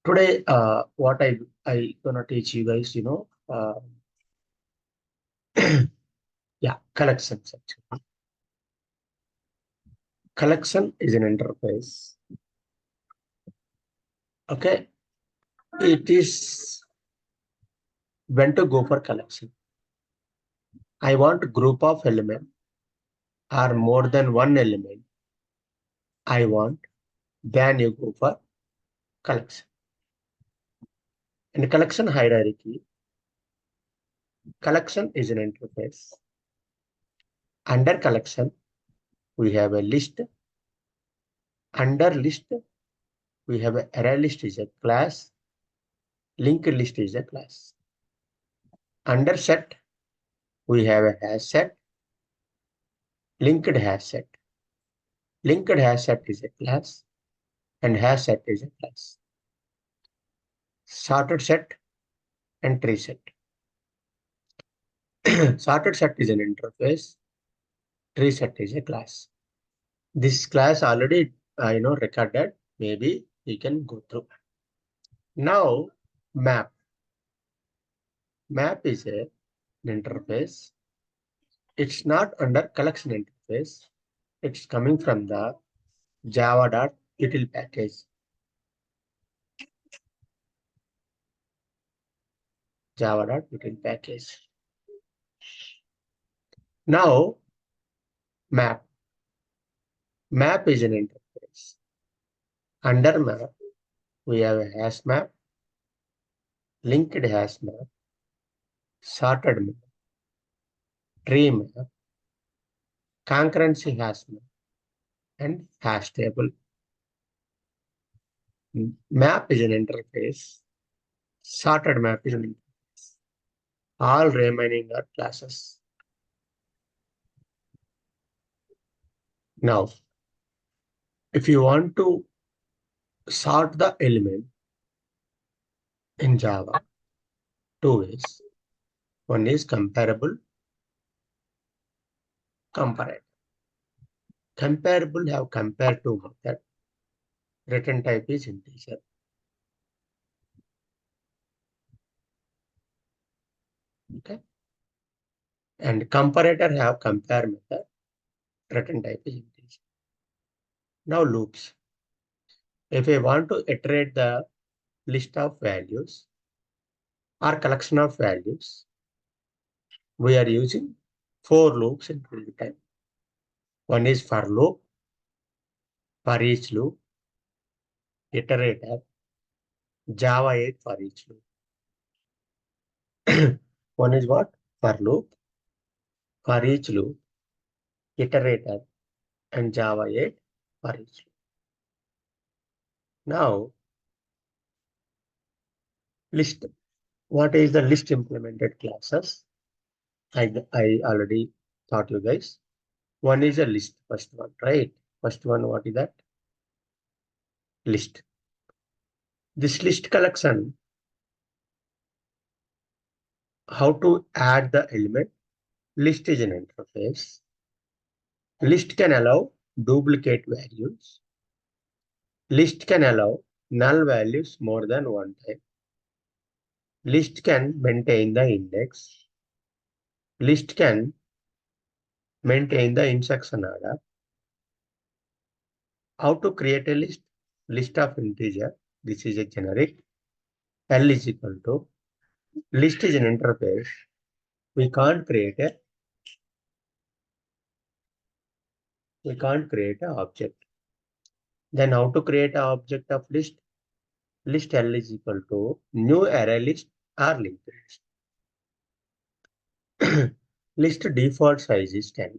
Today, what I gonna teach you guys, yeah, collections actually. Collection is an interface. Okay, it is when to go for collection. I want group of element or more than one element. I want, then you go for collection. In collection hierarchy, collection is an interface. Under collection, we have a list. Under list, we have a array list is a class. Linked list is a class. Under set, we have a hash set. Linked hash set. Linked hash set is a class and hash set is a class. Sorted set and tree set. Sorted set is an interface. Tree set is a class. This class already recorded. Maybe we can go through. Now map. Map is an interface. It's not under collection interface. It's coming from the java.util package. Java.util package. Now map. Map is an interface. Under map, we have a hash map, linked hash map, sorted map, tree map, concurrency hash map, and hash table. Map is an interface. Sorted map is an interface. All remaining are classes. Now, if you want to sort the element in Java, two ways. One is comparable, comparator. Comparable have compare to method. Return type is integer. Okay. And comparator have compare method. Return type is integer. Now loops. If I want to iterate the list of values or collection of values, we are using 4 loops in real time. One is for loop, for each loop, iterator, Java 8 for each loop. One is what? For loop, for each loop, iterator, and Java 8 for each loop. Now, list. What is the list implemented classes? I already taught you guys. One is a list, first one, right? First one, what is that? List. This list collection, how to add the element? List is an interface. List can allow duplicate values. List can allow null values more than one time. List can maintain the index. List can maintain the instruction order. How to create a list? List of integer. This is a generic. L is equal to. List is an interface. We can't create an object. Then how to create an object of list? List L is equal to new array list or linked list. List default size is 10.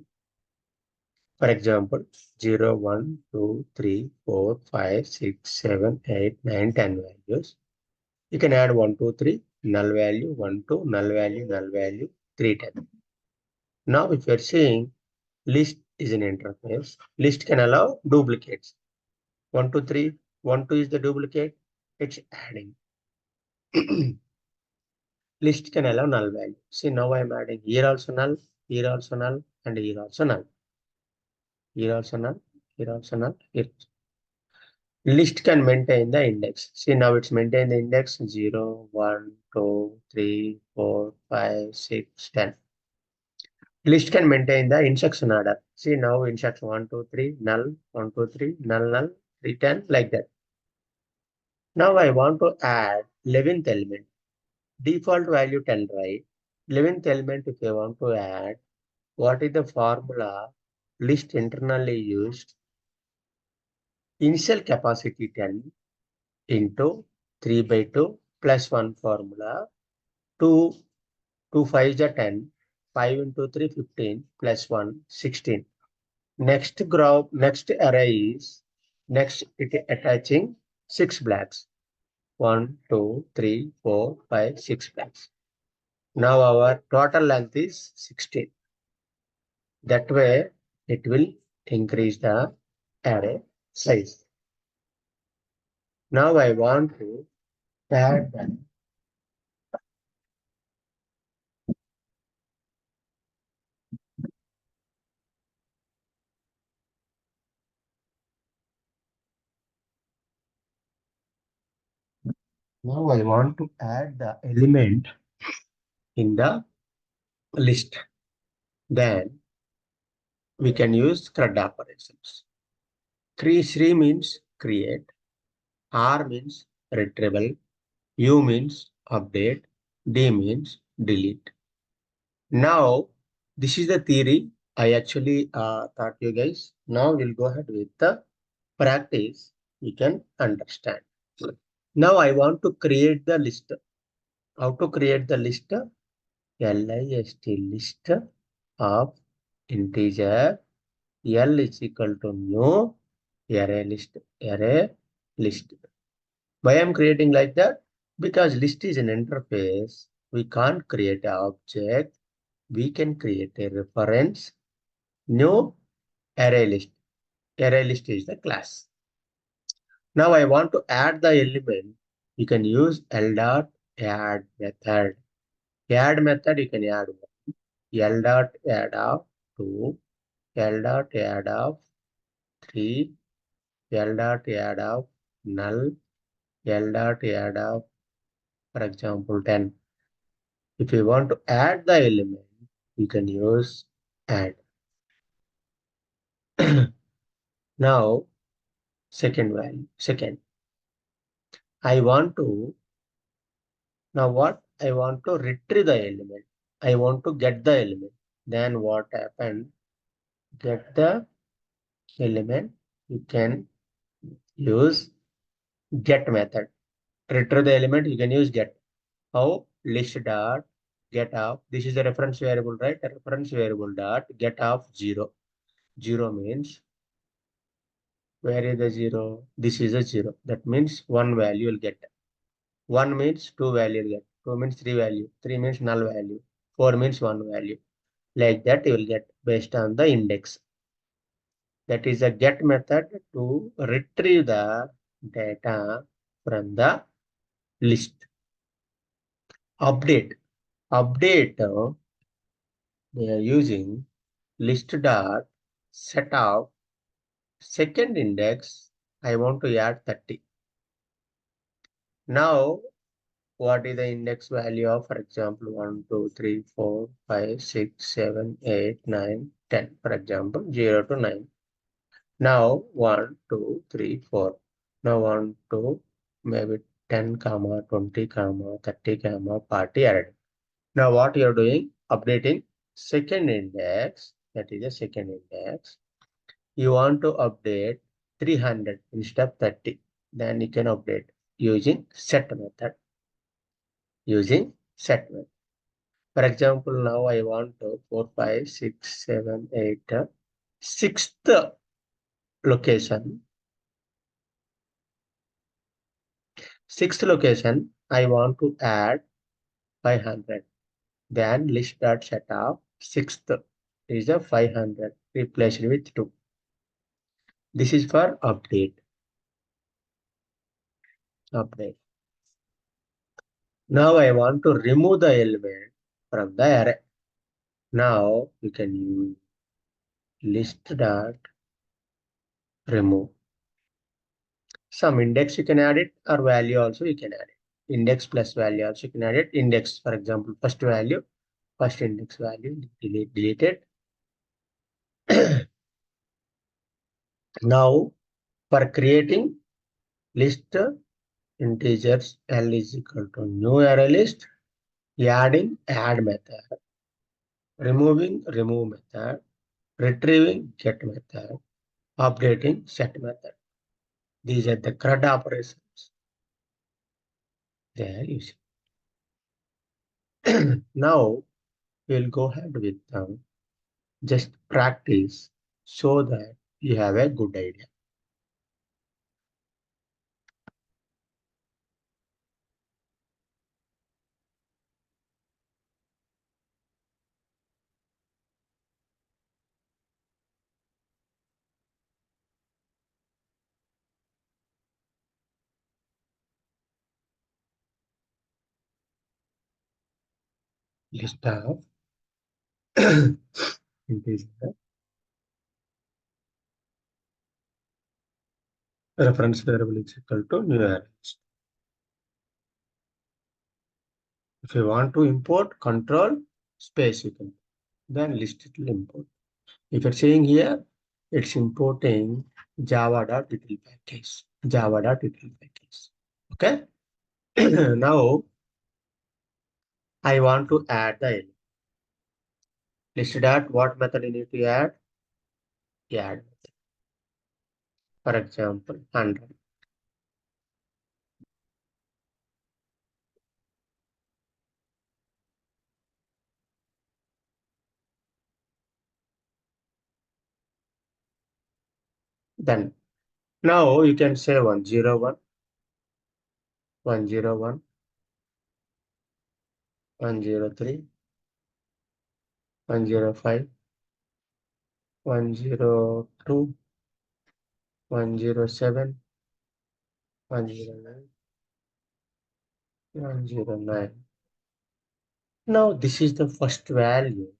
For example, 0, 1, 2, 3, 4, 5, 6, 7, 8, 9, 10 values. You can add 1, 2, 3, null value, 1, 2, null value, 3, 10. Now, if you're saying list is an interface, list can allow duplicates. 1, 2, 3, 1, 2 is the duplicate, it's adding. List can allow null value. See, now I'm adding here also null, and here also null. Here also null, here also null, here. List can maintain the index. See, now it's maintained the index 0, 1, 2, 3, 4, 5, 6, 10. List can maintain the instruction order. See, now instruction 1, 2, 3, null, 1, 2, 3, null, null, 3, 10, like that. Now I want to add 11th element. Default value 10, right? 11th element, if I want to add, what is the formula? List internally used initial capacity 10 into 3 by 2 plus 1 formula. 2, 2 5 is 10. 5 into 3, 15 plus 1, 16. Next group, next array is next it attaching 6 blocks. 1, 2, 3, 4, 5, 6 blocks. Now our total length is 16. That way it will increase the array size. Now I want to add that. Now I want to add the element in the list. Then we can use CRUD operations. Cre means create, R means retrieval, U means update, D means delete. Now, this is the theory I actually taught you guys. Now we'll go ahead with the practice. You can understand. Now I want to create the list. How to create the list? List list of integer. L is equal to new array list. Why I'm creating like that? Because list is an interface. We can't create an object. We can create a reference. New array list. Array list is the class. Now I want to add the element. You can use L dot add method. Add method you can add one. L dot add of 2. L dot add of 3. L dot add of null. L dot add of, for example, 10. If you want to add the element, you can use add. Now, second value. Second, I want to, now what? I want to retrieve the element. I want to get the element. Then what happened? Get the element. You can use get method. Retrieve the element, you can use get. How? List dot get of. This is a reference variable, right? A reference variable dot get of 0. 0 means, where is the 0? This is a 0. That means one value will get. 1 means 2 value will get. 2 means 3 value. 3 means null value. 4 means 1 value. Like that you will get based on the index. That is a get method to retrieve the data from the list. Update. Update, we are using list dot set of second index. I want to add 30. Now, what is the index value of, for example, 1, 2, 3, 4, 5, 6, 7, 8, 9, 10, for example, 0 to 9. Now 1, 2, 3, 4. Now 1, 2, maybe 10, comma, 20, comma, 30, comma, 40 added. Now what you're doing? Updating second index, that is the second index. You want to update 300 instead of 30. Then you can update using set method. Using set method. For example, now I want to 4, 5, 6, 7, 8, sixth location. Sixth location, I want to add 500. Then list dot set of sixth is a 500 replaced with 2. This is for update. Update. Now I want to remove the element from the array. Now you can use list dot remove. Some index you can add it, or value also you can add it. Index plus value also you can add it. Index, for example, first value, first index value, delete it. Now, for creating list integers, L is equal to new array list, adding add method, removing remove method, retrieving get method, updating set method. These are the CRUD operations they are using. Now, we'll go ahead with them. Just practice so that you have a good idea. List of integer reference variable is equal to new array list. If you want to import control space, you can then list it will import. If you're saying here, it's importing java.util package, java.util package. Okay. Now I want to add the element. List dot what method you need to add? Add. For example, 100. Then now you can say 101, 101, 103, 105, 102, 107, 109, 109. Now this is the first value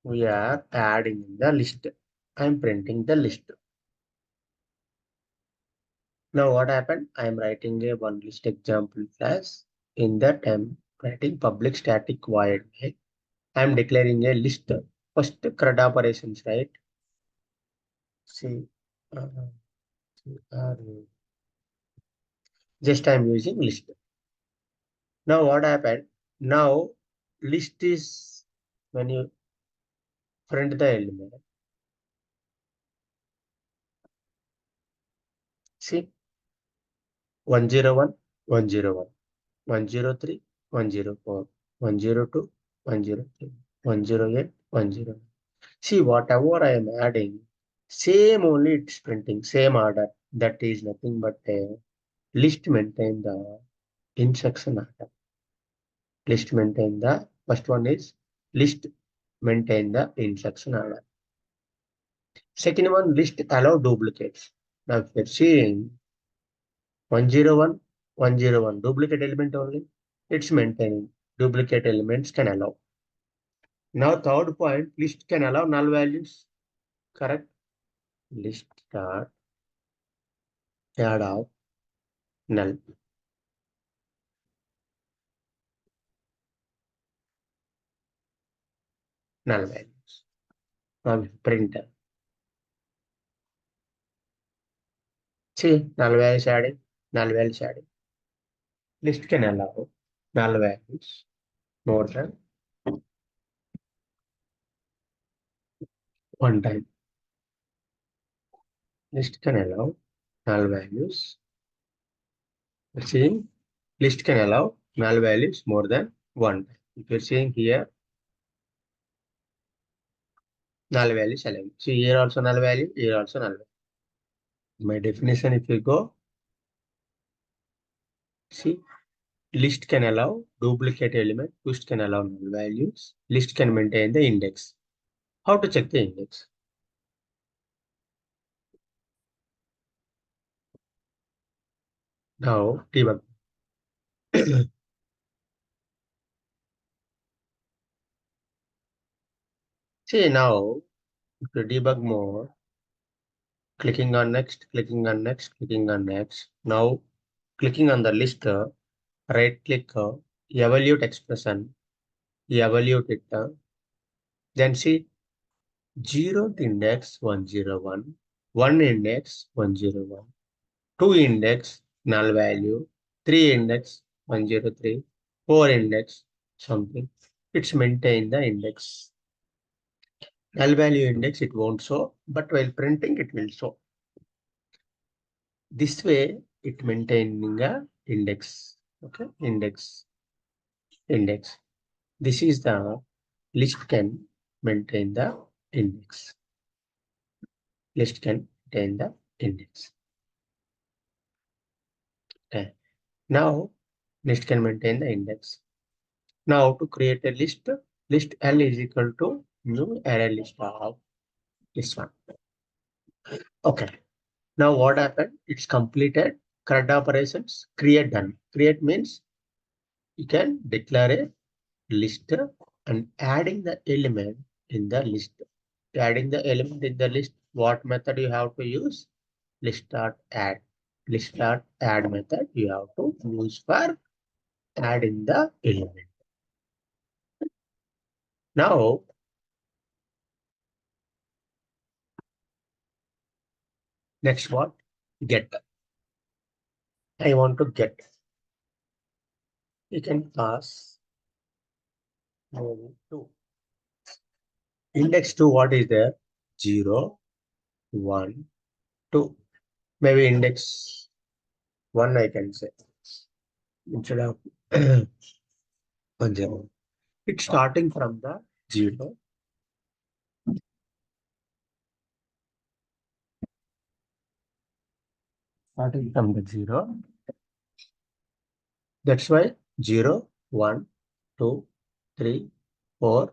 we are adding in the list. I'm printing the list. Now what happened? I'm writing a one list example class. In that I'm writing public static void. I'm declaring a list. First CRUD operations, right? See, uh, uh, just I'm using list. Now what happened? Now list is when you print the element. See 101, 101, 103, 104, 102, 103, 108, 109. See whatever I am adding, same only it's printing, same order. That is nothing but a list maintain the instruction order. List maintain the first one is list maintain the instruction order. Second one, list allow duplicates. Now, if you're seeing 101, 101, duplicate element only, it's maintaining. Duplicate elements can allow. Now, third point, list can allow null values. Correct? List start add of null. Null values. Now, printer. See, null values adding, null values adding. List can allow null values more than one time. List can allow null values. Seeing list can allow null values more than one time. If you're seeing here, null values allowed. See here also null value, here also null value. My definition, if you go, see, list can allow duplicate element, list can allow null values, list can maintain the index. How to check the index? Now debug. See now, if you debug more, clicking on next, clicking on next, clicking on next. Now clicking on the list, right click, evaluate expression, evaluate it. Then see 0th index 101, 1 index 101, 2 index null value, 3 index 103, 4 index something. It's maintain the index. Null value index it won't show, but while printing it will show. This way it maintaining a index. Okay, index. This is the list can maintain the index. List can maintain the index. Okay. Now list can maintain the index. Now to create a list, list L is equal to new array list of this one. Okay. Now what happened? It's completed. CRUD operations create done. Create means you can declare a list and adding the element in the list. Adding the element in the list, what method you have to use? List.add. List.add method you have to use for adding the element. Now, next what? Get. I want to get. You can pass 2. Index 2, what is there? 0, 1, 2. Maybe index 1 I can say. Instead of 1, 0. It's starting from the 0. Starting from the 0. That's why 0, 1, 2, 3, 4,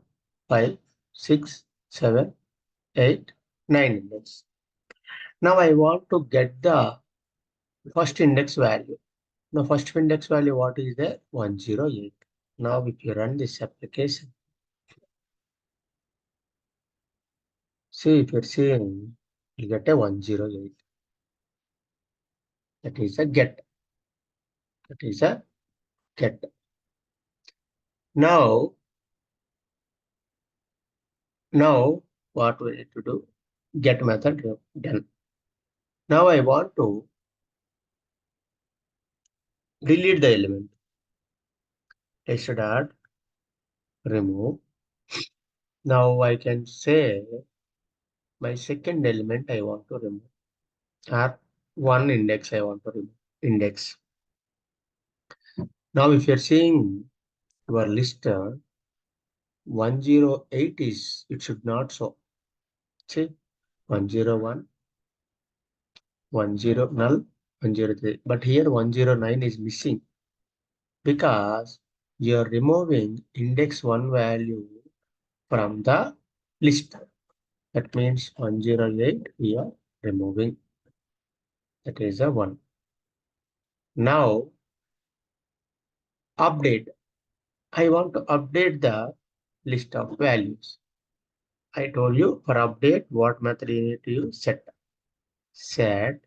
5, 6, 7, 8, 9 index. Now I want to get the first index value. Now first index value what is there? 108. Now if you run this application, see if you're seeing, you get a 108. That is a get. That is a get. Now what we need to do? Get method done. Now I want to delete the element. I should add remove. Now I can say my second element I want to remove. Or one index I want to remove. Index. Now if you're seeing your list 108 is it should not show. See 101, 10 null, 103. But here 109 is missing because you're removing index 1 value from the list. That means 108 we are removing. That is a 1. Now update. I want to update the list of values. I told you for update what method you need to use? Set. Set.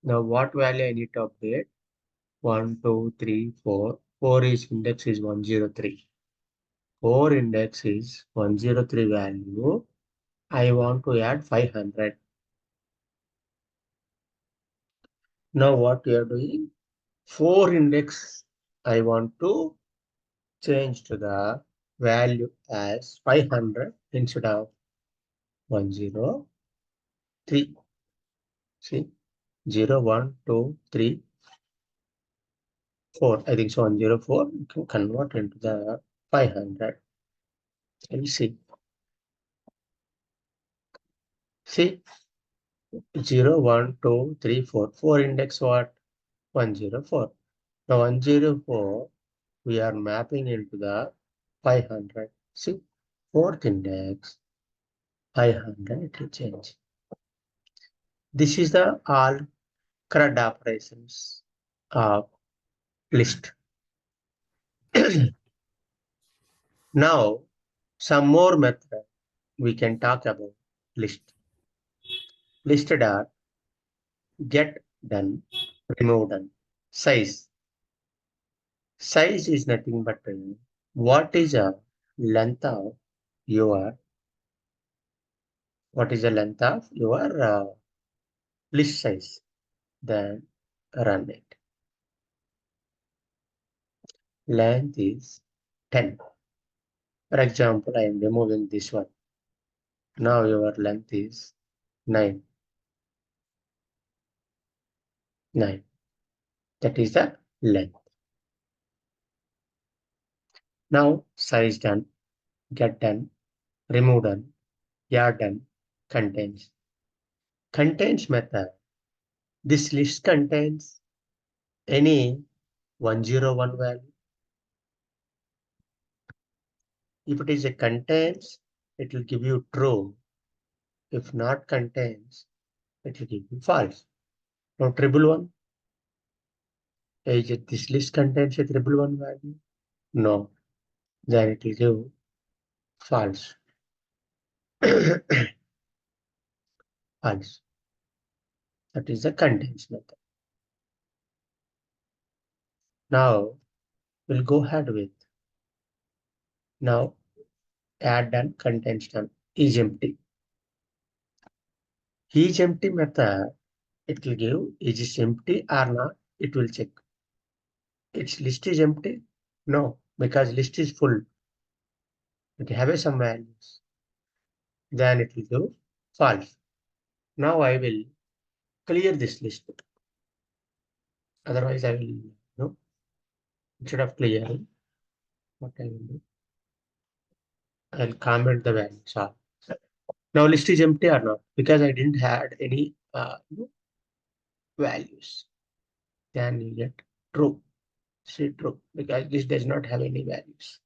Now what value I need to update? 1, 2, 3, 4. 4 is index is 103. 4 index is 103 value. I want to add 500. Now what we are doing? 4 index I want to change to the value as 500 instead of 103. See 0, 1, 2, 3, 4. I think so 104. You can convert into the 500. And see 0, 1, 2, 3, 4. 4 index what? 104. Now 104 we are mapping into the 500. See, fourth index 500 it will change. This is the all CRUD operations of list. Now some more method we can talk about list. list dot get done, remove done. Size. Size is nothing but what is the length of your list size. Then run it. Length is 10. For example, I am removing this one. Now your length is 9. 9. That is the length. Now size done, get done, remove done, add done, contains. Contains method. This list contains any 101 value. If it is a contains, it will give you true. If not contains, it will give you false. Now triple one. Is it this list contains a triple one value? No. Then it will give false. False. That is the contains method. Now we'll go ahead with now add done, contains done, is empty. Is empty method, it will give is it empty or not, it will check. Its list is empty? No, because list is full. It have some values. Then it will give false. Now I will clear this list. Otherwise I will, no, instead of clearing, what I will do, I'll comment the values. Now list is empty or not? Because I didn't add any values. Then you get true. See true, because this does not have any values.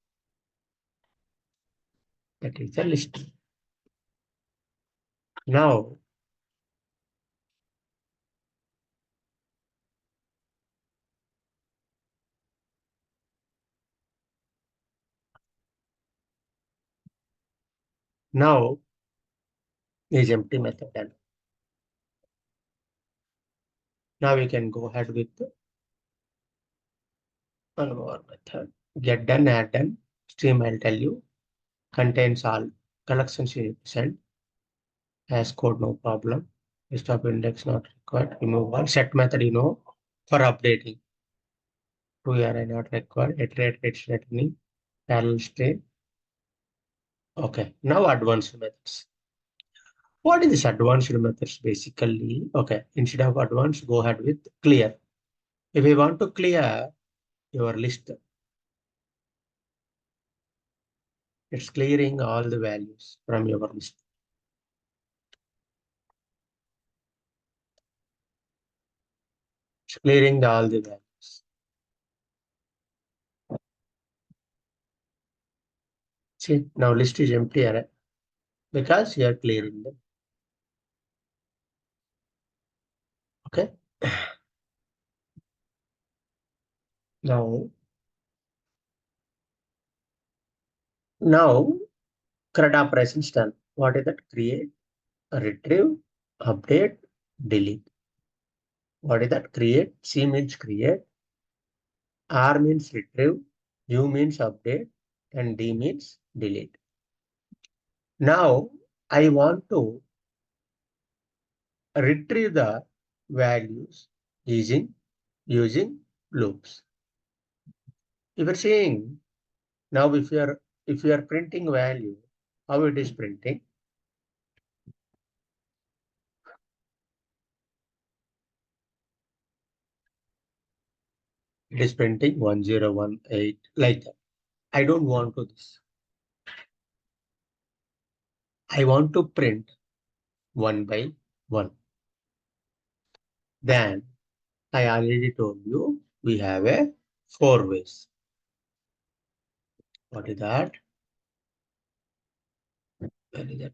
That is the list. Now is empty method done. Now we can go ahead with one more method. Get done, add done. Stream I'll tell you. Contains all collections you send. Has code, no problem. Stop index not required. Remove all. Set method, for updating. To array not required. Iterate, it's returning. Parallel string. Okay. Now advanced methods. What is this advanced methods basically? Okay. Instead of advanced, go ahead with clear. If you want to clear your list, it's clearing all the values from your list. It's clearing all the values. See, now list is empty array because you are clearing them. Okay. Now CRUD operations done. What is that? Create, retrieve, update, delete. What is that? Create. C means create. R means retrieve. U means update. And D means delete. Now I want to retrieve the values using loops. If you're saying now if you are printing value, how it is printing? It is printing 1018 like that. I don't want to this. I want to print 1 by 1. Then I already told you we have a 4 ways. What is that? Where is that?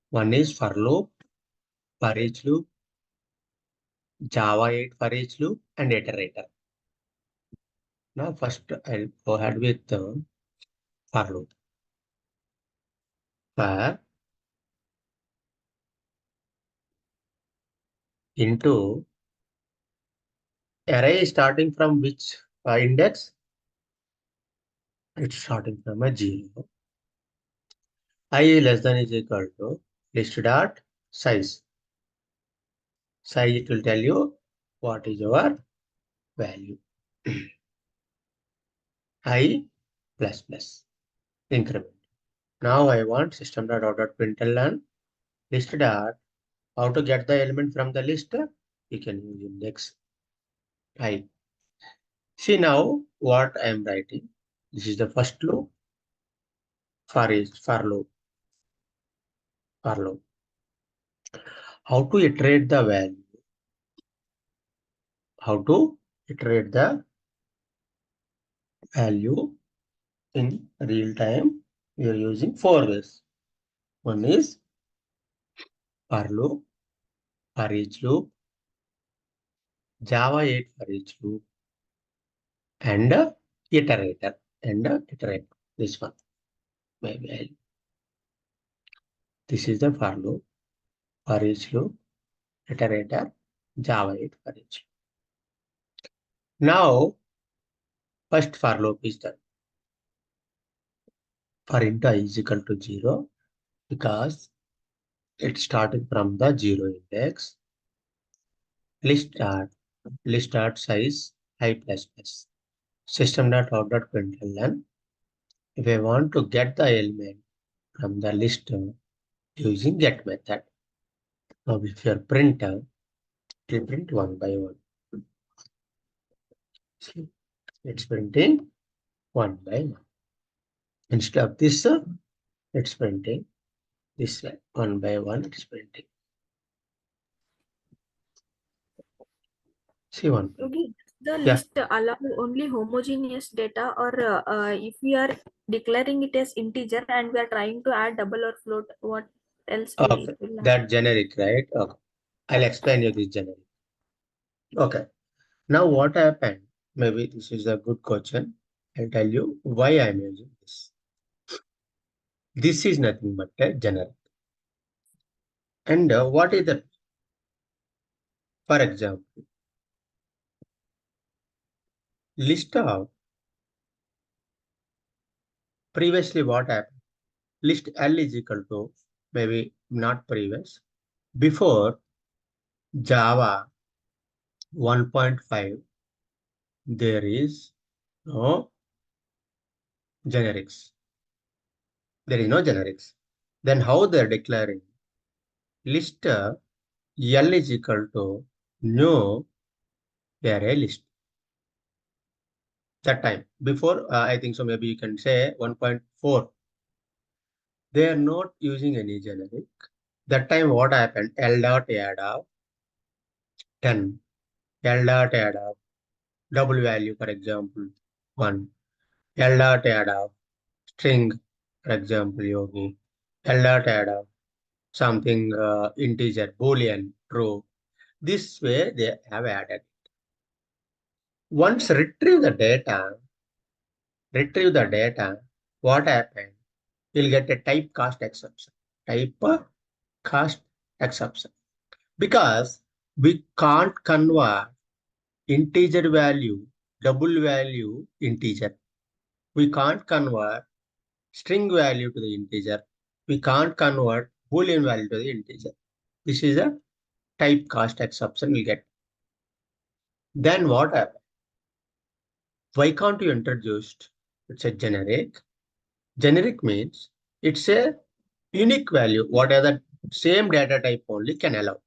One is for loop, for each loop, Java 8 for each loop, and iterator. Now first I'll go ahead with the for loop. For into array starting from which index? It's starting from a 0. I is less than is equal to list dot size. Size, it will tell you what is your value. I plus plus increment. Now I want system dot out dot println list dot. How to get the element from the list? You can use index I. See now what I am writing. This is the first loop. For loop. For loop. How to iterate the value? How to iterate the value in real time? We are using 4 ways. One is for loop, for each loop, Java 8 for each loop, and iterator and iterate. This one. Maybe this is the for loop, for each loop, iterator, Java 8 for each. Now, first for loop is done. For int I is equal to 0 because it started from the 0 index. List dot size I plus plus. System dot out dot println. If I want to get the element from the list using get method. Now if your printer, it will print one by one. See, it's printing one by one. Instead of this, it's printing this way. One by one, it's printing. See one. Okay, the Yeah. list allow only homogeneous data, or if we are declaring it as integer and we are trying to add double or float, what else Okay. it will have? That generic, right? Okay. I'll explain you this generic. Okay. Now what happened? Maybe this is a good question. I'll tell you why I'm using this. This is nothing but a generic. And what is the, for example, list of previously what happened? List L is equal to maybe not previous. Before Java 1.5, there is no generics. There is no generics. Then how they're declaring? List L is equal to new array list. That time before I think so maybe you can say 1.4, they are not using any generic. That time what happened? L dot add of 10, L dot add of double value, for example 1, L dot add of string, for example yogi, L dot add of something integer boolean true. This way they have added. Once retrieve the data, what happened? You'll get a typecast exception. Typecast exception. Because we can't convert integer value, double value integer. We can't convert string value to the integer. We can't convert boolean value to the integer. This is a typecast exception we get. Then what happens? Why can't you introduce? It's a generic. Generic means it's a unique value. What are the same data type only can allow.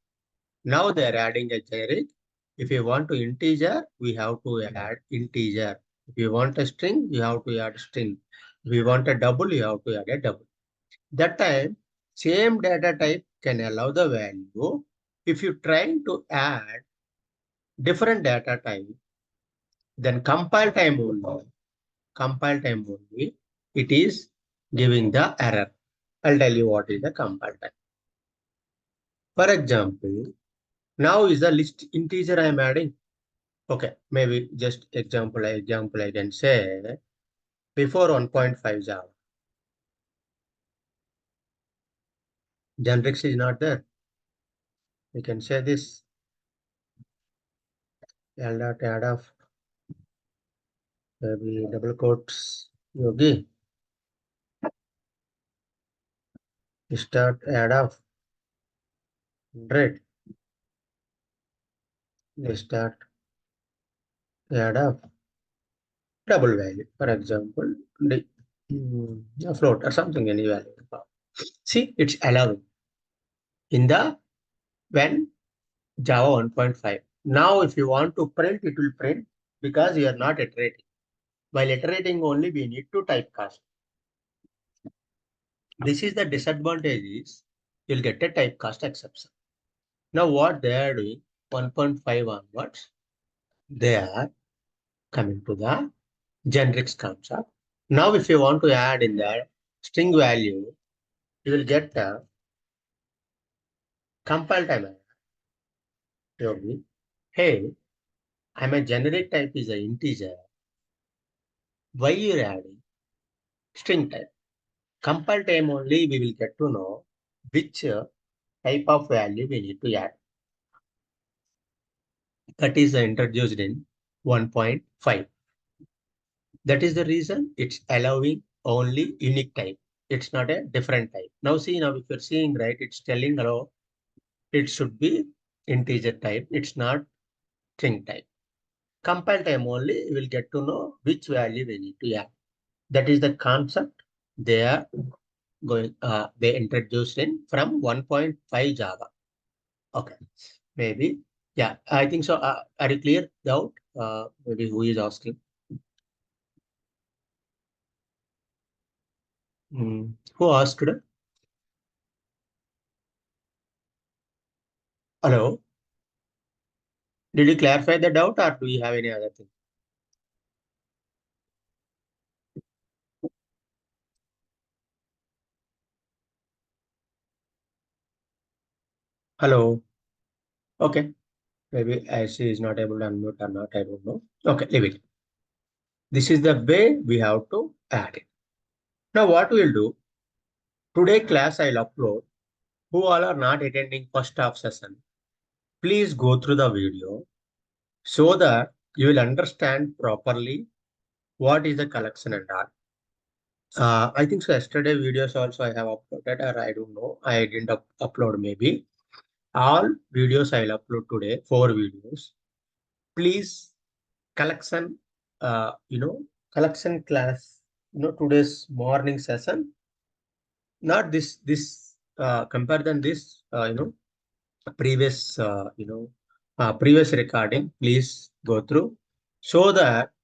Now they are adding a generic. If you want to integer, we have to add integer. If you want a string, you have to add string. If you want a double, you have to add a double. That time, same data type can allow the value. If you trying to add different data type, then compile time only, it is giving the error. I'll tell you what is the compile time. For example, now is the list integer I am adding. Okay, maybe just example I can say before 1.5 Java. Generics is not there. We can say this. L dot add of maybe double quotes yogi start add of 100 start add of double value, for example, the a float or something, any value. See, it's allowing in the when Java 1.5. Now, if you want to print, it will print because you are not iterating. While iterating only, we need to typecast. This is the disadvantage is you'll get a typecast exception. Now, what they are doing, 1.5 onwards, they are coming to the generics concept. Now, if you want to add in the string value, you will get a compile time. Yogi, hey, I'm a generic type is an integer. Why you're adding string type? Compile time only we will get to know which type of value we need to add. That is introduced in 1.5. That is the reason it's allowing only unique type. It's not a different type. Now see, now if you're seeing right, it's telling hello, it should be integer type. It's not string type. Compile time only you will get to know which value we need to add. That is the concept they are they introduced in from 1.5 Java. Okay, maybe. Yeah, I think so. Are you clear? Doubt? Maybe who is asking? Who asked? Hello? Did you clarify the doubt or do you have any other thing? Hello? Okay. Maybe she is not able to unmute or not. I don't know. Okay, leave it. This is the way we have to add it. Now what we'll do, today class I'll upload. Who all are not attending first half session, please go through the video so that you will understand properly what is the collection and all. I think so yesterday videos also I have uploaded or I don't know. I didn't upload maybe. All videos I'll upload today, 4 videos. Please collection, collection class, today's morning session, not compare than this, previous, previous recording, please go through so that